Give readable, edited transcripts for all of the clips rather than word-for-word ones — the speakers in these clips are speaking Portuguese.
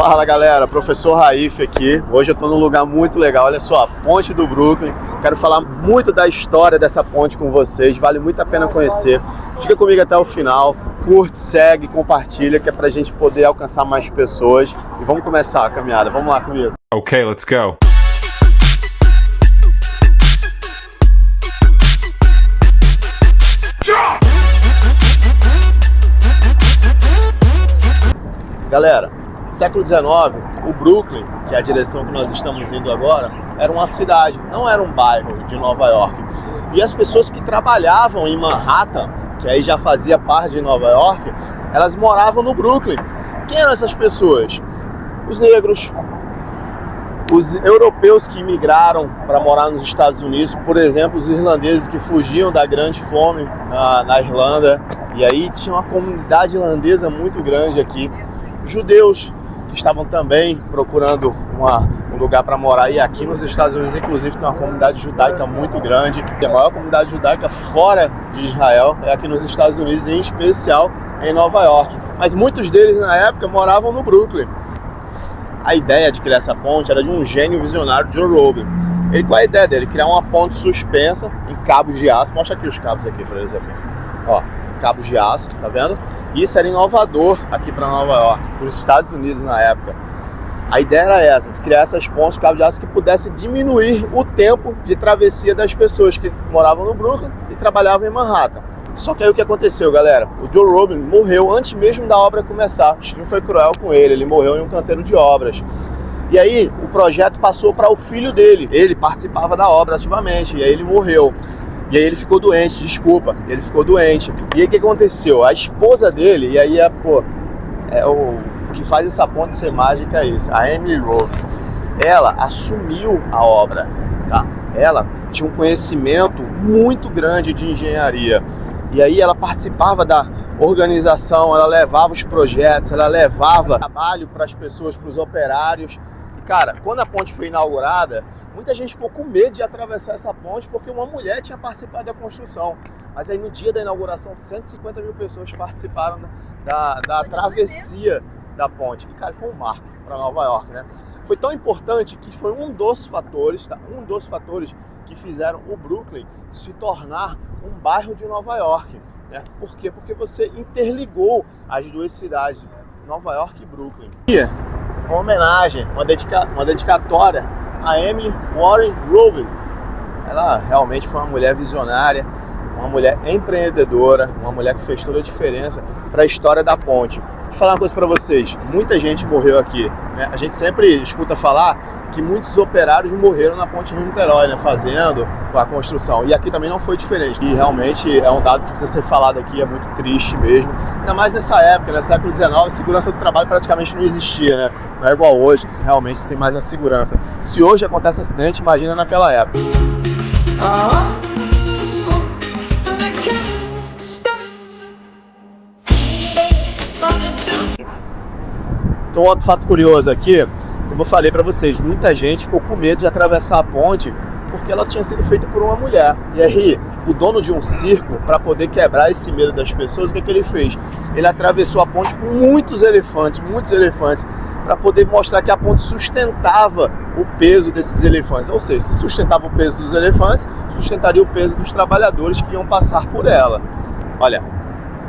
Fala galera, professor Raif aqui. Hoje eu tô num lugar muito legal, olha só, a ponte do Brooklyn. Quero falar muito da história dessa ponte com vocês, vale muito a pena conhecer. Fica comigo até o final, curte, segue, compartilha, que é pra gente poder alcançar mais pessoas. E vamos começar a caminhada, vamos lá comigo. Okay, let's go. Galera, século XIX, o Brooklyn, que é a direção que nós estamos indo agora, era uma cidade, não era um bairro de Nova York. E as pessoas que trabalhavam em Manhattan, que aí já fazia parte de Nova York, elas moravam no Brooklyn. Quem eram essas pessoas? Os negros, os europeus que imigraram para morar nos Estados Unidos, por exemplo, os irlandeses que fugiam da grande fome na Irlanda, e aí tinha uma comunidade irlandesa muito grande aqui. Judeus que estavam também procurando um lugar para morar, e aqui nos Estados Unidos inclusive tem uma comunidade judaica muito grande. A maior comunidade judaica fora de Israel é aqui nos Estados Unidos, em especial em Nova York, mas muitos deles na época moravam no Brooklyn. A ideia de criar essa ponte era de um gênio visionário, Joe Robbie. Qual é a ideia dele? Criar uma ponte suspensa em cabos de aço. Mostra aqui os cabos aqui para eles aqui. Ó, cabos de aço, tá vendo? Isso era inovador aqui para Nova York, para os Estados Unidos na época. A ideia era essa, de criar essas pontes, cabos de aço que pudessem diminuir o tempo de travessia das pessoas que moravam no Brooklyn e trabalhavam em Manhattan. Só que aí o que aconteceu, galera? O Joe Robbie morreu antes mesmo da obra começar. O destino foi cruel com ele morreu em um canteiro de obras. E aí o projeto passou para o filho dele. Ele participava da obra ativamente, e aí ele morreu. E aí ele ficou doente, ele ficou doente. E aí o que aconteceu? A esposa dele, e aí o que faz essa ponte ser mágica é isso, a Emily Rose. Ela assumiu a obra, tá? Ela tinha um conhecimento muito grande de engenharia. E aí ela participava da organização, ela levava os projetos, ela levava trabalho para as pessoas, para os operários. E cara, quando a ponte foi inaugurada, muita gente ficou com medo de atravessar essa ponte porque uma mulher tinha participado da construção. Mas aí no dia da inauguração, 150 mil pessoas participaram da travessia da ponte. E cara, foi um marco para Nova York, né? Foi tão importante que foi um dos fatores, tá? Um dos fatores que fizeram o Brooklyn se tornar um bairro de Nova York, né? Por quê? Porque você interligou as duas cidades, Nova York e Brooklyn. E uma homenagem, uma dedicatória a Emily Warren Rubin. Ela realmente foi uma mulher visionária, uma mulher empreendedora, uma mulher que fez toda a diferença para a história da ponte. Deixa eu falar uma coisa para vocês, muita gente morreu aqui, né? A gente sempre escuta falar que muitos operários morreram na ponte Rio-Niterói, né? Fazendo a construção, e aqui também não foi diferente. E realmente é um dado que precisa ser falado aqui, é muito triste mesmo. Ainda mais nessa época, no século XIX, a segurança do trabalho praticamente não existia, né? Não é igual hoje, que realmente tem mais a segurança. Se hoje acontece acidente, imagina naquela época. Então, outro fato curioso aqui, como eu falei para vocês, muita gente ficou com medo de atravessar a ponte porque ela tinha sido feita por uma mulher. E aí, o dono de um circo, para poder quebrar esse medo das pessoas, o que ele fez? Ele atravessou a ponte com muitos elefantes, para poder mostrar que a ponte sustentava o peso desses elefantes. Ou seja, se sustentava o peso dos elefantes, sustentaria o peso dos trabalhadores que iam passar por ela. Olha,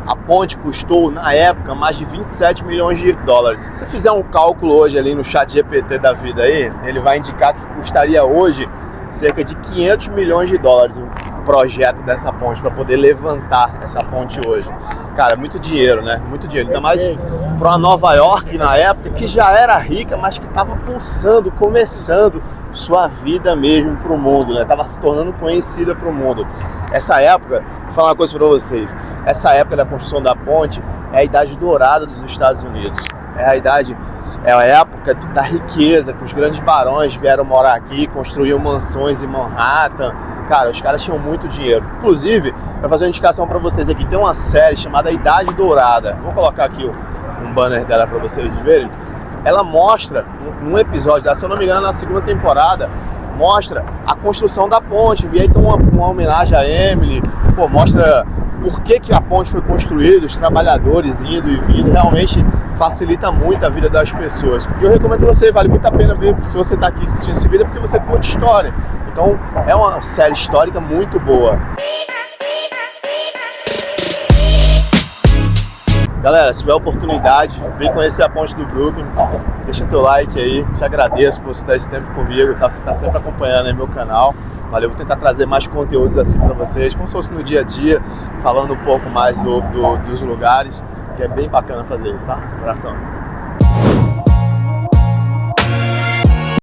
a ponte custou, na época, mais de 27 milhões de dólares. Se você fizer um cálculo hoje ali no ChatGPT da vida aí, ele vai indicar que custaria hoje cerca de 500 milhões de dólares o projeto dessa ponte, para poder levantar essa ponte hoje. Cara, muito dinheiro, né? Muito dinheiro. Ainda mais para uma Nova York na época, que já era rica, mas que estava pulsando, começando sua vida mesmo para o mundo, né? Estava se tornando conhecida para o mundo. Essa época, vou falar uma coisa para vocês, essa época da construção da ponte é a idade dourada dos Estados Unidos. É a época da riqueza, que os grandes barões vieram morar aqui, construíam mansões em Manhattan. Cara, os caras tinham muito dinheiro. Inclusive, para fazer uma indicação para vocês aqui, tem uma série chamada Idade Dourada. Vou colocar aqui um banner dela para vocês verem. Ela mostra, num episódio, se eu não me engano, na segunda temporada, mostra a construção da ponte. E aí tem uma homenagem a Emily, mostra por que a ponte foi construída, os trabalhadores indo e vindo. Realmente facilita muito a vida das pessoas. E eu recomendo você, vale muito a pena ver, se você está aqui assistindo esse vídeo, porque você curte história. Então é uma série histórica muito boa. Galera, se tiver oportunidade, vem conhecer a Ponte do Brooklyn, deixa teu like aí, te agradeço por você estar esse tempo comigo, tá? Você está sempre acompanhando aí meu canal. Valeu, vou tentar trazer mais conteúdos assim para vocês, como se fosse no dia a dia, falando um pouco mais dos lugares, que é bem bacana fazer isso, tá? Abração.